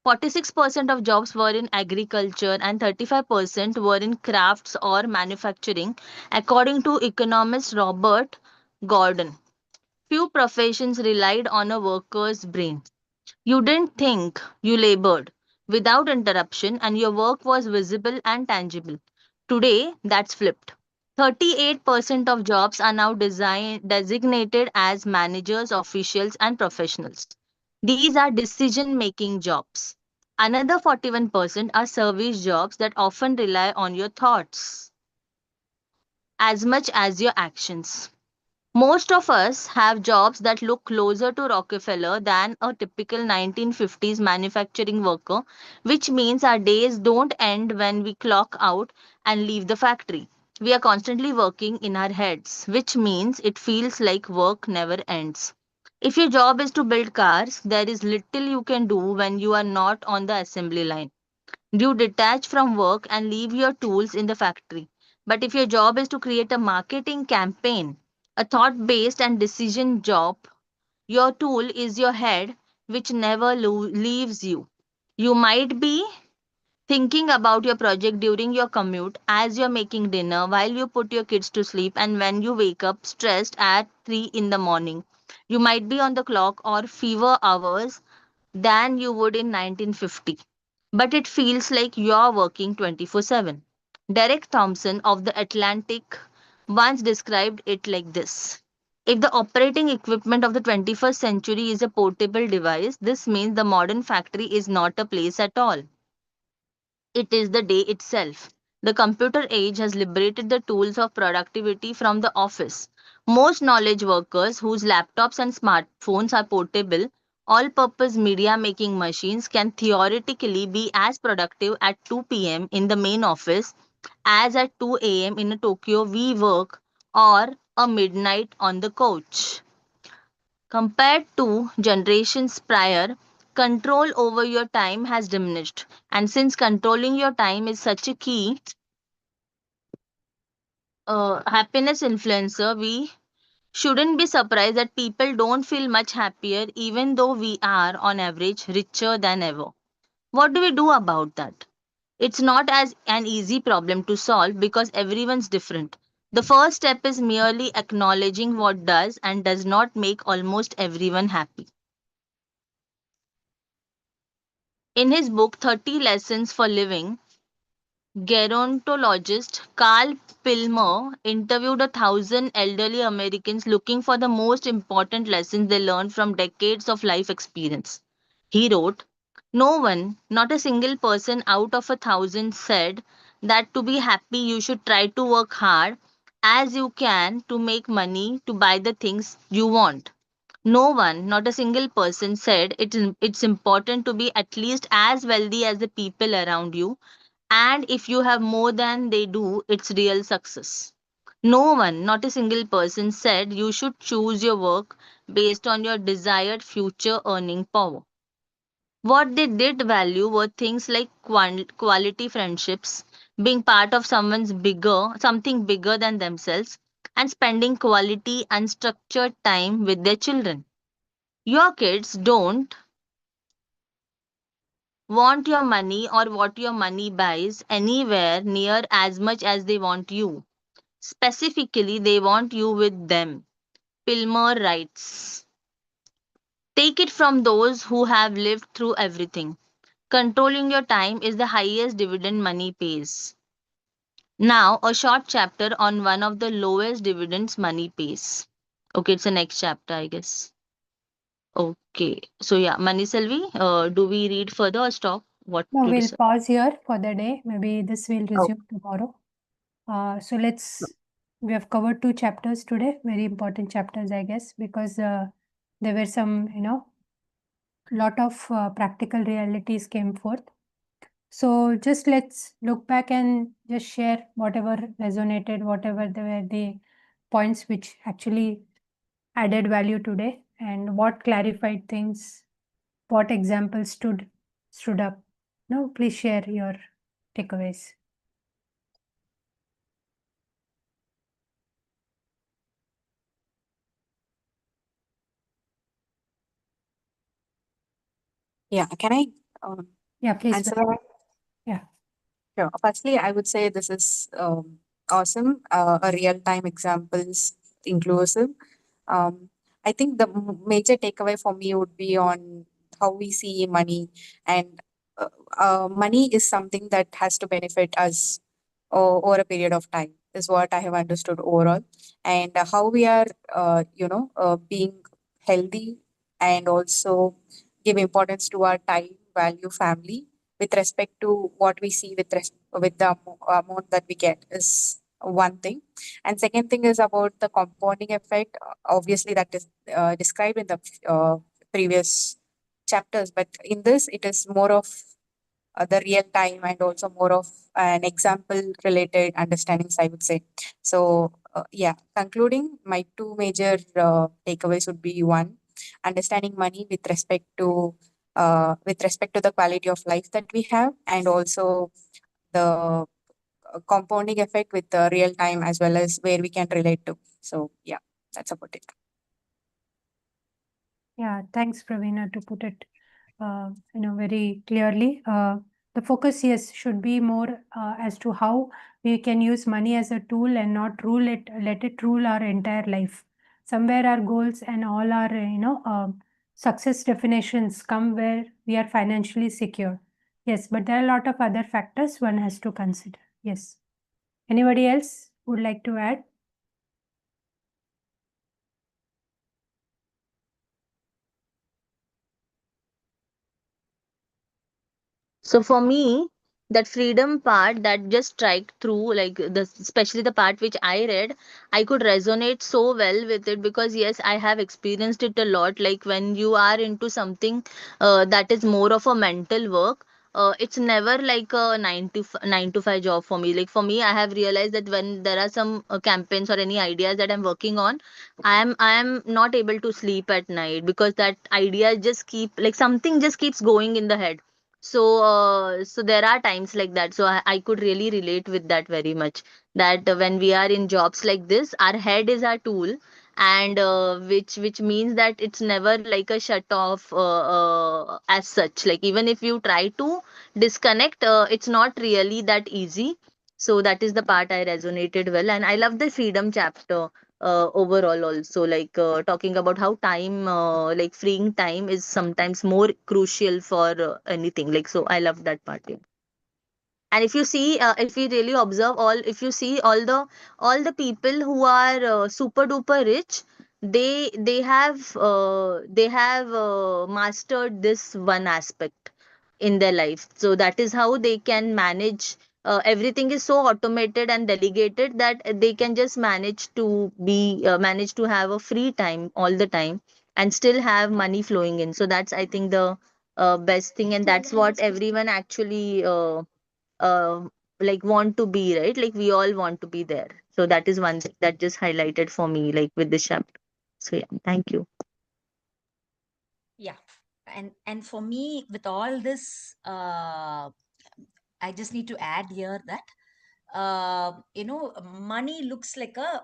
46% of jobs were in agriculture and 35% were in crafts or manufacturing, according to economist Robert Gordon. Few professions relied on a worker's brain. You didn't think, you labored without interruption, and your work was visible and tangible. Today, that's flipped. 38% of jobs are now designated as managers, officials, and professionals. These are decision making jobs. Another 41% are service jobs that often rely on your thoughts as much as your actions. Most of us have jobs that look closer to Rockefeller than a typical 1950s manufacturing worker, which means our days don't end when we clock out and leave the factory. We are constantly working in our heads, which means it feels like work never ends. If your job is to build cars, there is little you can do when you are not on the assembly line. You detach from work and leave your tools in the factory. But if your job is to create a marketing campaign, a thought based and decision job, your tool is your head, which never leaves you. You might be thinking about your project during your commute, as you're making dinner, while you put your kids to sleep, and when you wake up stressed at 3 in the morning. You might be on the clock or fewer hours than you would in 1950, but it feels like you're working 24/7. Derek Thompson of The Atlantic once described it like this: if the operating equipment of the 21st century is a portable device, this means the modern factory is not a place at all. It is the day itself. The computer age has liberated the tools of productivity from the office. Most knowledge workers whose laptops and smartphones are portable, all purpose media making machines can theoretically be as productive at 2 p.m. in the main office as at 2 a.m. in a Tokyo WeWork or a midnight on the couch. Compared to generations prior, control over your time has diminished. And since controlling your time is such a key happiness influencer, we shouldn't be surprised that people don't feel much happier, even though we are, on average, richer than ever. What do we do about that? It's not as an easy problem to solve because everyone's different. The first step is merely acknowledging what does and does not make almost everyone happy. In his book 30 Lessons for Living, gerontologist Carl Pilmer interviewed 1,000 elderly Americans looking for the most important lessons they learned from decades of life experience. He wrote, no one, not a single person out of 1,000 said that to be happy you should try to work hard as you can to make money to buy the things you want. No one, not a single person, said it's important to be at least as wealthy as the people around you, and if you have more than they do, it's real success. No one, not a single person, said you should choose your work based on your desired future earning power. What they did value were things like quality friendships, being part of something bigger than themselves, and spending quality unstructured time with their children. Your kids don't want your money or what your money buys anywhere near as much as they want you. Specifically, they want you with them. Pilmer writes, take it from those who have lived through everything. Controlling your time is the highest dividend money pays. Now, a short chapter on one of the lowest dividends money pays. Okay, it's the next chapter, I guess. Okay, so yeah, Maniselvi, do we read further or stop? What No, you we'll decide? pause here for the day. Maybe this will Oh, resume tomorrow. So we have covered two chapters today, very important chapters, I guess, because there were some, lot of practical realities came forth. So just let's look back and just share whatever resonated, whatever were the points which actually added value today, and what clarified things, what examples stood up. No, please share your takeaways. Yeah, can I Yeah, please. answer that? Yeah. Sure. Firstly, I would say this is awesome. A real-time examples inclusive. Um, I think the major takeaway for me would be on how we see money, and money is something that has to benefit us over a period of time. Is what I have understood overall, and how we are, being healthy and also give importance to our time, value, family with respect to what we see with the amount that we get is one thing. And second thing is about the compounding effect. Obviously, that is described in the previous chapters, but in this, it is more of the real time and also more of an example related understandings, I would say. So, yeah, concluding, my two major takeaways would be one, understanding money with respect to the quality of life that we have, and also the compounding effect with the real time as well as where we can relate to. So, yeah, that's about it. Yeah, thanks, Pravina, to put it, very clearly. The focus, yes, should be more as to how we can use money as a tool and not let it rule our entire life. Somewhere our goals and all our, success definitions come where we are financially secure. Yes, but there are a lot of other factors one has to consider. Yes. Anybody else would like to add? So for me, that freedom part that just strike through, like especially the part which I read, I could resonate so well with it because yes, I have experienced it a lot. Like when you are into something that is more of a mental work. It's never like a 9 to 5 job for me. Like for me, I have realized that when there are some campaigns or any ideas that I'm working on, I am not able to sleep at night because that idea just keep like something just keeps going in the head. So there are times like that. So I could really relate with that very much. That when we are in jobs like this, our head is our tool, and which means that it's never like a shut off as such. Like even if you try to disconnect, it's not really that easy. So that is the part I resonated well, and I love the freedom chapter overall also, like talking about how time like freeing time is sometimes more crucial for anything, like, so I love that part, yeah. And if you see if we really observe all, if you see all the people who are super duper rich, they have mastered this one aspect in their life. So that is how they can manage. Everything is so automated and delegated that they can just manage to have a free time all the time and still have money flowing in. So that's, I think, the best thing, and that's what everyone actually uh, like want to be, right? Like we all want to be there. So that is one thing that just highlighted for me, like with this chapter. So yeah, thank you. Yeah. And for me, with all this, I just need to add here that money looks like a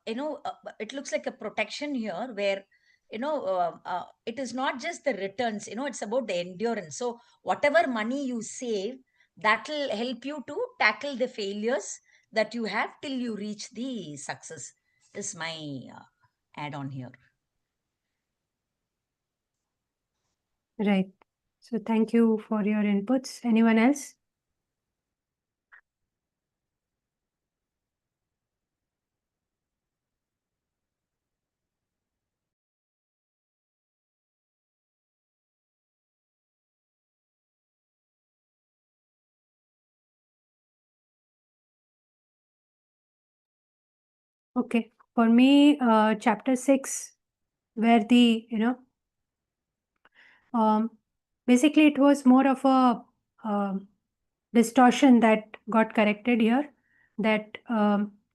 it looks like a protection here where it is not just the returns, it's about the endurance. So whatever money you save, that will help you to tackle the failures that you have till you reach the success, is my add on here. Right. So thank you for your inputs. Anyone else? Okay. For me, chapter 6, where um, basically it was more of a distortion that got corrected here, that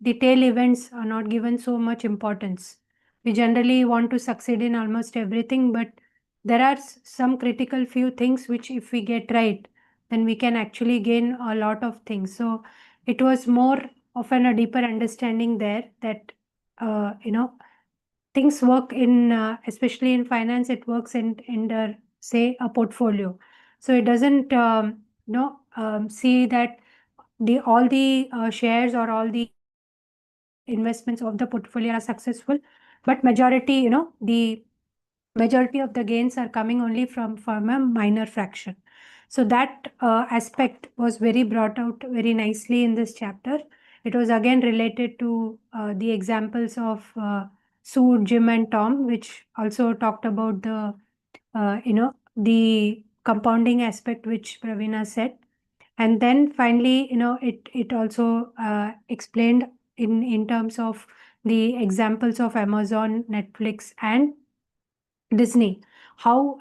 the tail events are not given so much importance. We generally want to succeed in almost everything, but there are some critical few things which if we get right, then we can actually gain a lot of things. So it was more often a deeper understanding there that, things work in, especially in finance, it works in the, say, a portfolio. So it doesn't, see that all the shares or all the investments of the portfolio are successful, but majority, the majority of the gains are coming only from a minor fraction. So that aspect was very brought out very nicely in this chapter. It was again related to the examples of Sue, Jim, and Tom, which also talked about the compounding aspect which Praveena said. And then finally, it also explained in terms of the examples of Amazon, Netflix, and Disney, how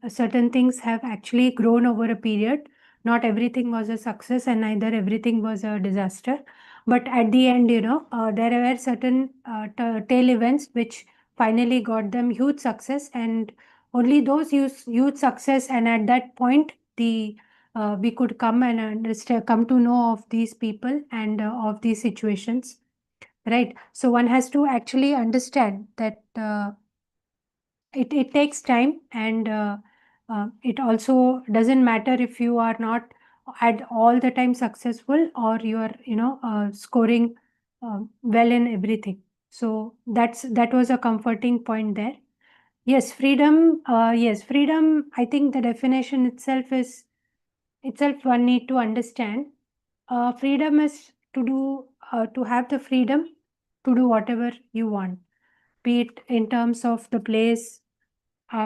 certain things have actually grown over a period. Not everything was a success, and neither everything was a disaster. But at the end, there were certain tail events which finally got them huge success, and only those huge success. And at that point, the we could come and understand, come to know of these people and of these situations, right? So one has to actually understand that. It takes time, and it also doesn't matter if you are not at all the time successful, or you are scoring well in everything. So that was a comforting point there. Yes, freedom. Yes, freedom, I think the definition itself one need to understand. Freedom is to have the freedom to do whatever you want, be it in terms of the place,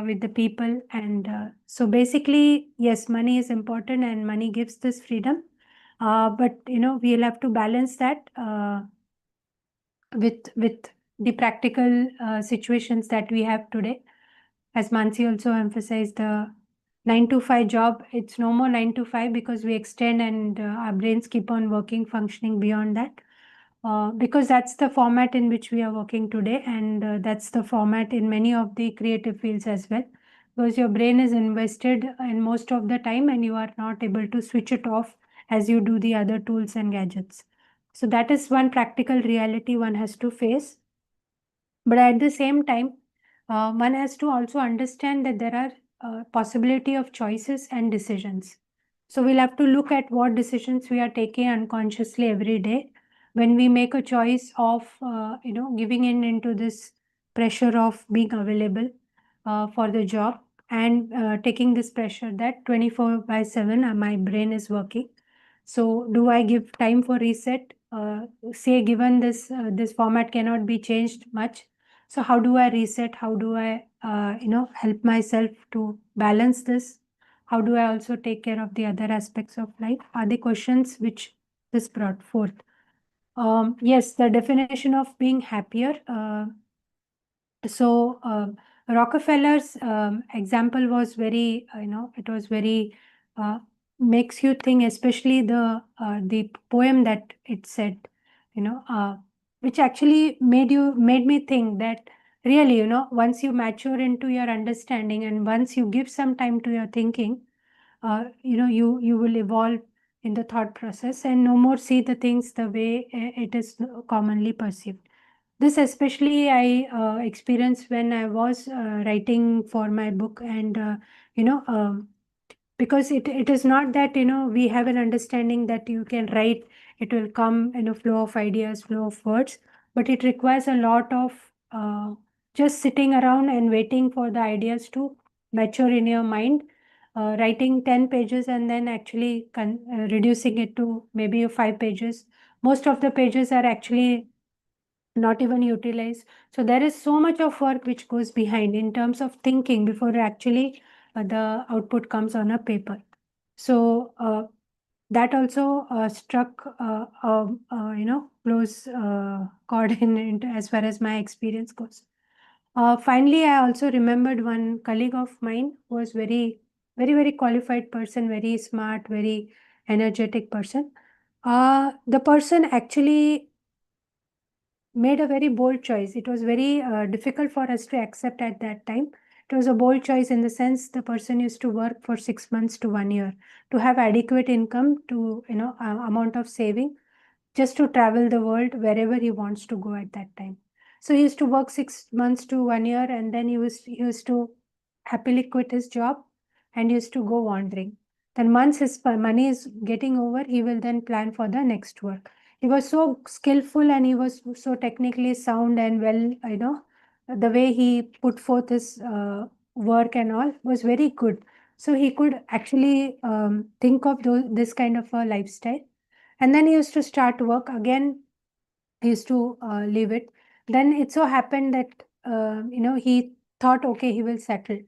with the people. And so basically, yes, money is important and money gives this freedom. But we'll have to balance that with the practical situations that we have today. As Mansi also emphasized, the 9 to 5 job, it's no more 9 to 5, because we extend and our brains keep on working, functioning beyond that. Because that's the format in which we are working today, and that's the format in many of the creative fields as well, because your brain is invested in most of the time and you are not able to switch it off as you do the other tools and gadgets. So that is one practical reality one has to face. But at the same time, one has to also understand that there are possibility of choices and decisions. So we'll have to look at what decisions we are taking unconsciously every day. When we make a choice of giving in into this pressure of being available for the job, and taking this pressure that 24/7 my brain is working. So do I give time for reset? Say given this format cannot be changed much, so how do I reset? How do I help myself to balance this? How do I also take care of the other aspects of life? Are the questions which this brought forth. Yes, the definition of being happier. So Rockefeller's example was very, it was very, makes you think, especially the poem that it said, which actually made me think that really, once you mature into your understanding and once you give some time to your thinking, you will evolve in the thought process and no more see the things the way it is commonly perceived. This especially I experienced when I was writing for my book, and because it is not that we have an understanding that you can write, it will come in a flow of ideas, flow of words, but it requires a lot of just sitting around and waiting for the ideas to mature in your mind. Writing 10 pages and then actually reducing it to maybe 5 pages. Most of the pages are actually not even utilized. So there is so much of work which goes behind in terms of thinking before actually the output comes on a paper. So that also struck close chord in as far as my experience goes. Finally, I also remembered one colleague of mine who was very, very, very qualified person, very smart, very energetic person. The person actually made a very bold choice. It was very difficult for us to accept at that time. It was a bold choice in the sense the person used to work for 6 months to 1 year to have adequate income to, amount of saving just to travel the world wherever he wants to go at that time. So he used to work 6 months to 1 year, and then he used to happily quit his job and used to go wandering. Then once his money is getting over, he will then plan for the next work. He was so skillful and he was so technically sound and well, the way he put forth his work and all was very good. So he could actually think of this kind of a lifestyle. And then he used to start work again. He used to leave it. Then it so happened that he thought, okay, he will settle.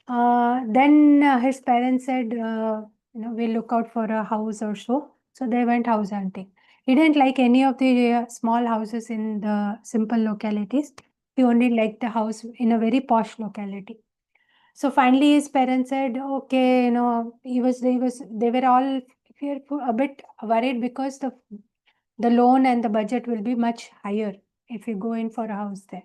Then his parents said, we'll look out for a house or so. So they went house hunting. He didn't like any of the small houses in the simple localities. He only liked the house in a very posh locality. So finally, his parents said, okay, they were all fearful, a bit worried because the loan and the budget will be much higher if you go in for a house there.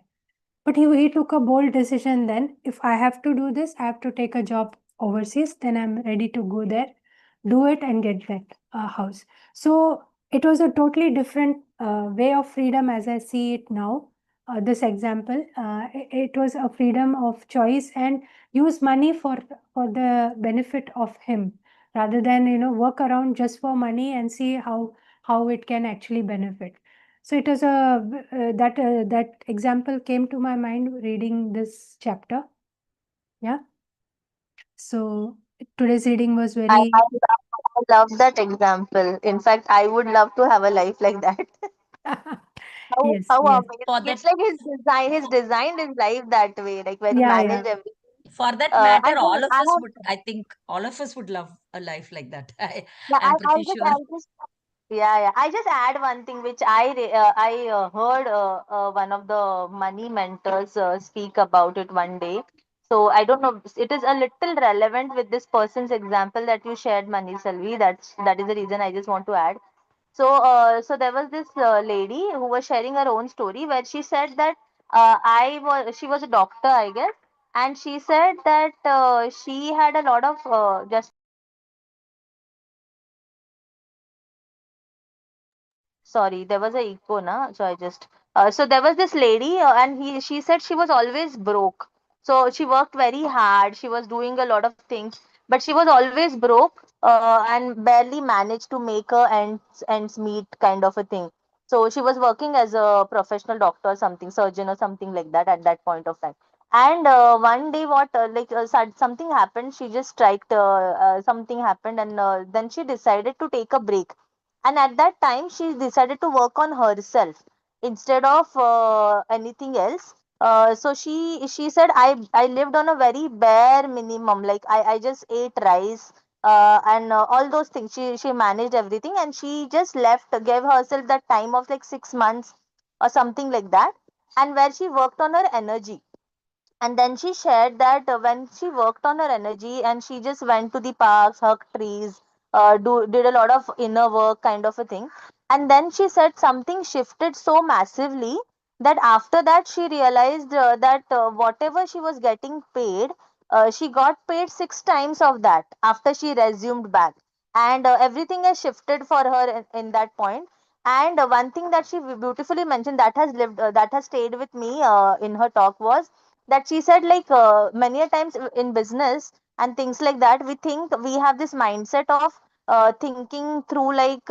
But he took a bold decision then. If I have to do this, I have to take a job overseas, then I'm ready to go there, do it, and get that house. So it was a totally different way of freedom as I see it now. This example, it was a freedom of choice and use money for the benefit of him rather than work around just for money and see how it can actually benefit. So it was that example came to my mind reading this chapter. Yeah. So today's reading was I, very I love that example. In fact, I would love to have a life like that. yes, How yes. amazing! For that It's like his designed his life that way, like where he Yeah, managed yeah. everything. for that matter, And then all of I us have, would, I think all of us would love a life like that. yeah, I'm pretty sure. I'll just yeah, yeah. I just add one thing which I heard one of the money mentors speak about it one day. So I don't know. It is a little relevant with this person's example that you shared, Mani Salvi. That is the reason I just want to add. So there was this lady who was sharing her own story where she said that she was a doctor, I guess, and she said that she had a lot of just sorry, there was a echo, na. So I just so there was this lady, and she said she was always broke. So she worked very hard. She was doing a lot of things, but she was always broke and barely managed to make her ends meet, kind of a thing. So she was working as a professional doctor, or something, surgeon or something like that at that point of time. And one day, something happened. She just striked. Something happened, and then she decided to take a break, and at that time she decided to work on herself instead of anything else. So she said, I lived on a very bare minimum, like I just ate rice and all those things. She managed everything, and she just left, gave herself that time of like 6 months or something like that, and where she worked on her energy. And then she shared that when she worked on her energy and she just went to the parks, hugged trees, did a lot of inner work, kind of a thing. And then she said something shifted so massively that after that she realized that whatever she was getting paid, she got paid 6 times of that after she resumed back. And everything has shifted for her in that point. And one thing that she beautifully mentioned that has that has stayed with me in her talk was that she said, like many a times in business and things like that, we think we have this mindset of thinking through like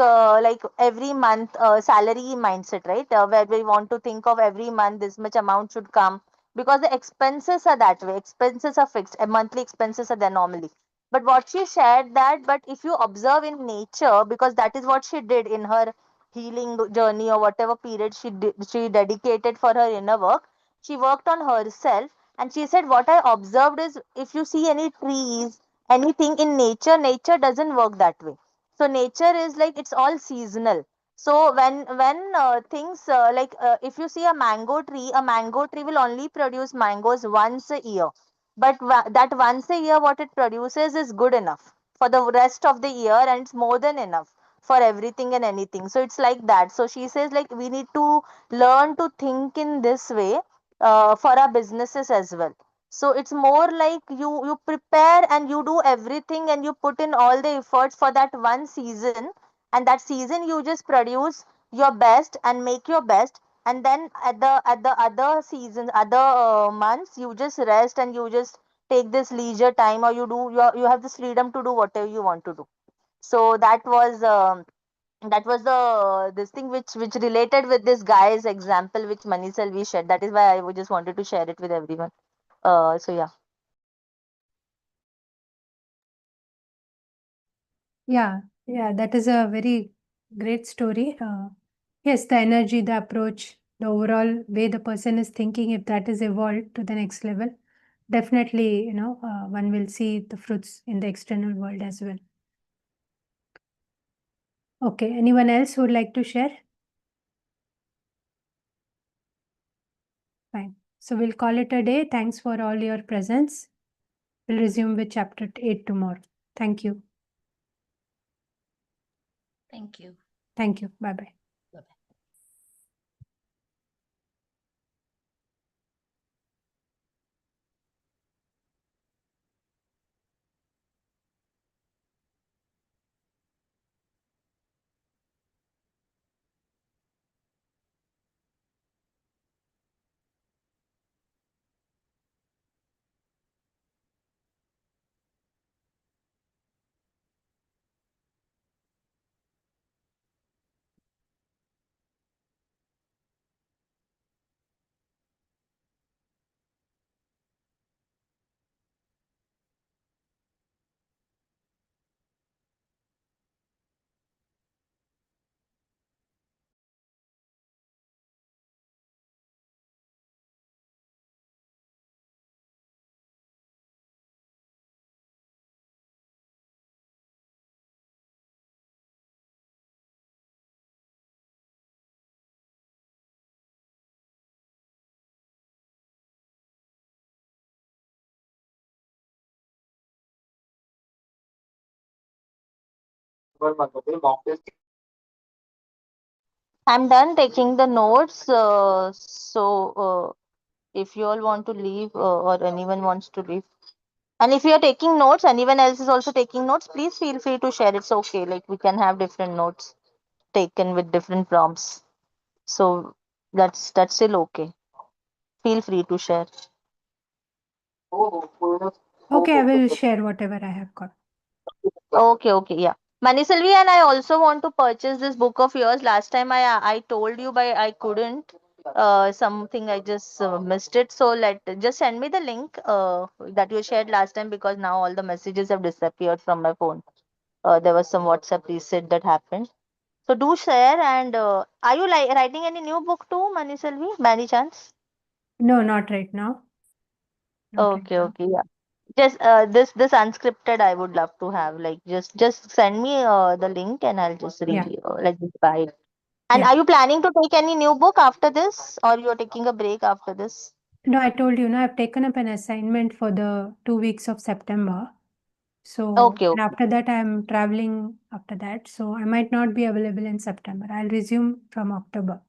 every month salary mindset, right? Where we want to think of every month this much amount should come, because the expenses are that way. Expenses are fixed, monthly expenses are there normally. But what she shared that, but if you observe in nature, because that is what she did in her healing journey or whatever period she dedicated for her inner work, she worked on herself. And she said, what I observed is, if you see any trees, anything in nature, nature doesn't work that way. So nature is like, it's all seasonal. So when things if you see a mango tree will only produce mangoes once a year. But that once a year what it produces is good enough for the rest of the year, and it's more than enough for everything and anything. So it's like that. So she says like we need to learn to think in this way for our businesses as well. So it's more like you prepare and you do everything and you put in all the efforts for that one season, and that season you just produce your best and make your best, and then at the other seasons, other months, you just rest and you just take this leisure time, or you have this freedom to do whatever you want to do. So that was the this thing which related with this guy's example which Mani Selvi shared. That is why I just wanted to share it with everyone. So yeah. Yeah, yeah, that is a very great story. Yes, the energy, the approach, the overall way the person is thinking, if that is evolved to the next level, definitely, one will see the fruits in the external world as well. Okay, anyone else who would like to share? Fine. So we'll call it a day. Thanks for all your presence. We'll resume with chapter 8 tomorrow. Thank you. Thank you. Thank you. Bye bye. Bye-bye. I'm done taking the notes. If you all want to leave, or anyone wants to leave, and if you are taking notes, anyone else is also taking notes, please feel free to share. It's okay. Like we can have different notes taken with different prompts. So that's still okay. Feel free to share. Okay, I will share whatever I have got. Okay, yeah. Maniselvi, and I also want to purchase this book of yours. Last time I told you, but I couldn't. Something I just missed it. So just send me the link that you shared last time, because now all the messages have disappeared from my phone. There was some WhatsApp reset that happened. So do share. And are you like writing any new book too, Maniselvi? By any chance? No, not right now. Not right now. Okay, yeah. Just this unscripted I would love to have. Like just send me the link and I'll just Yeah. read like just buy it. And Yeah. are you planning to take any new book after this, or you're taking a break after this? No, I told you, I've taken up an assignment for the 2 weeks of September. So, and Okay. after that, I'm traveling after that. So, I might not be available in September. I'll resume from October.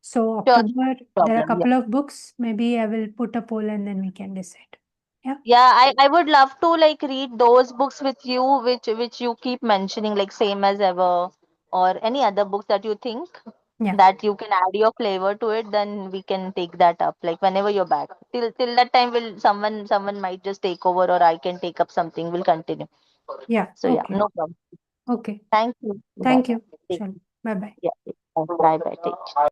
So, Sure, October, there are a problem. Yeah. couple of books. Maybe I will put a poll and then we can decide. Yeah. Yeah, I would love to like read those books with you, which you keep mentioning, like Same as Ever, or any other books that you think Yeah. that you can add your flavor to it. Then we can take that up, like whenever you're back. Till that time, will someone might just take over, or I can take up something. We'll continue. Yeah. So yeah, Okay. no problem. Okay. Thank you. Bye Thank bye. you. Sure. Bye bye. Yeah. Bye bye. Take care.